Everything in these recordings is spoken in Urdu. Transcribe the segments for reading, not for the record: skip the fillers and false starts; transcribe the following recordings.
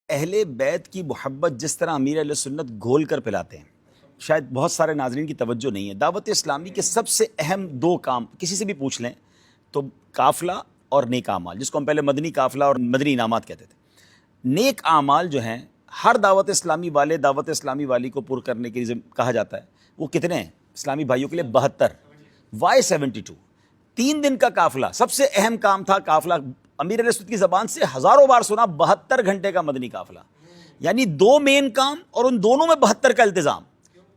اہل بیت کی محبت جس طرح امیر علیہ سنت گھول کر پلاتے ہیں، شاید بہت سارے ناظرین کی توجہ نہیں ہے۔ دعوت اسلامی کے سب سے اہم دو کام کسی سے بھی پوچھ لیں تو قافلہ اور نیک اعمال، جس کو ہم پہلے مدنی قافلہ اور مدنی انعامات کہتے تھے۔ نیک اعمال جو ہیں ہر دعوت اسلامی والے دعوت اسلامی والی کو پر کرنے کے لیے کہا جاتا ہے، وہ کتنے ہیں اسلامی بھائیوں کے لیے؟ 72 وائی 72 3 دن کا قافلہ سب سے اہم کام تھا۔ قافلہ امیر علیہ سنت کی زبان سے ہزاروں بار سنا، 72 گھنٹے کا مدنی قافلہ، یعنی دو مین کام اور ان دونوں میں 72 کا التزام۔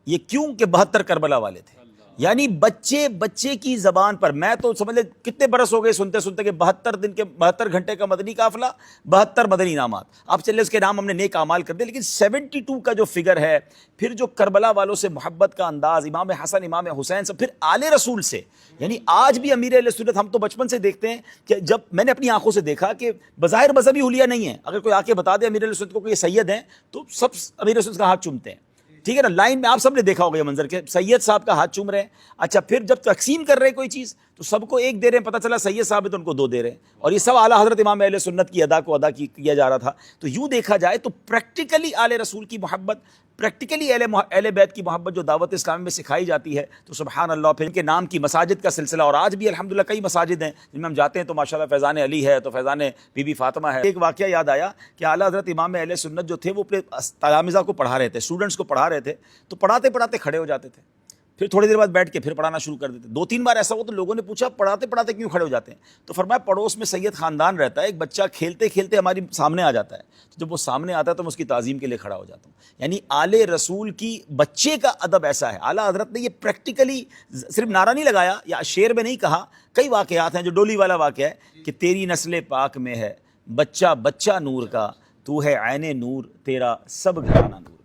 یہ کیوں کہ 72 کربلا والے تھے، یعنی بچے کی زبان پر، میں تو سمجھ لے کتنے برس ہو گئے سنتے سنتے کہ 72 گھنٹے کا مدنی قافلہ، 72 مدنی انعامات۔ اب چلے اس کے نام ہم نے نیک اعمال کر دے، لیکن 72 کا جو فگر ہے، پھر جو کربلا والوں سے محبت کا انداز، امام حسن امام حسین سے، پھر آل رسول سے، یعنی آج بھی امیر علیہ سنت ہم تو بچپن سے دیکھتے ہیں کہ جب میں نے اپنی آنکھوں سے دیکھا کہ بظاہر مذہبی حلیہ نہیں ہے، اگر کوئی آ کے بتا دے امیر علیہ سنت کو کہ یہ سید ہیں تو سب امیر علیہ سنت کا ہاتھ چومتے ہیں، ٹھیک ہے نا؟ لائن میں آپ سب نے دیکھا ہوگا یہ منظر کہ سید صاحب کا ہاتھ چوم رہے ہیں۔ اچھا، پھر جب تقسیم کر رہے ہیں کوئی چیز تو سب کو ایک دے رہے ہیں، پتہ چلا سید صاحب ہے تو ان کو 2 دے رہے ہیں، اور یہ سب اعلیٰ حضرت امام اہل سنت کی ادا کو کیا جا رہا تھا۔ تو یوں دیکھا جائے تو پریکٹیکلی آل رسول کی محبت، پریکٹیکلی اہل بیت کی محبت جو دعوت اسلامی میں سکھائی جاتی ہے، تو سبحان اللہ، پھر ان کے نام کی مساجد کا سلسلہ، اور آج بھی الحمدللہ کئی مساجد ہیں جن میں ہم جاتے ہیں تو ماشاءاللہ فیضان علی ہے تو فیضان بی بی فاطمہ ہے۔ ایک واقعہ یاد آیا کہ اعلیٰ حضرت امام اہل سنت جو تھے وہ اپنے تلامذہ کو پڑھا رہے تھے، اسٹوڈنٹس کو پڑھا رہے تھے، تو پڑھاتے پڑھاتے کھڑے ہو جاتے تھے، پھر تھوڑی دیر بعد بیٹھ کے پھر پڑھانا شروع کر دیتے۔ 2-3 بار ایسا ہوا تو لوگوں نے پوچھا پڑھاتے پڑھاتے کیوں کھڑے ہو جاتے ہیں؟ تو فرمایا پڑوس میں سید خاندان رہتا ہے، ایک بچہ کھیلتے کھیلتے ہماری سامنے آ جاتا ہے، تو جب وہ سامنے آتا ہے تو میں اس کی تعظیم کے لیے کھڑا ہو جاتا ہوں۔ یعنی آل رسول کی بچے کا ادب ایسا ہے۔ اعلیٰ حضرت نے یہ پریکٹیکلی صرف نعرہ نہیں لگایا یا شعر میں نہیں کہا، کئی واقعات ہیں، جو ڈولی والا واقعہ ہے کہ تیری نسل پاک میں ہے بچہ بچہ نور کا، تو ہے عین نور تیرا سب گھرانہ نور۔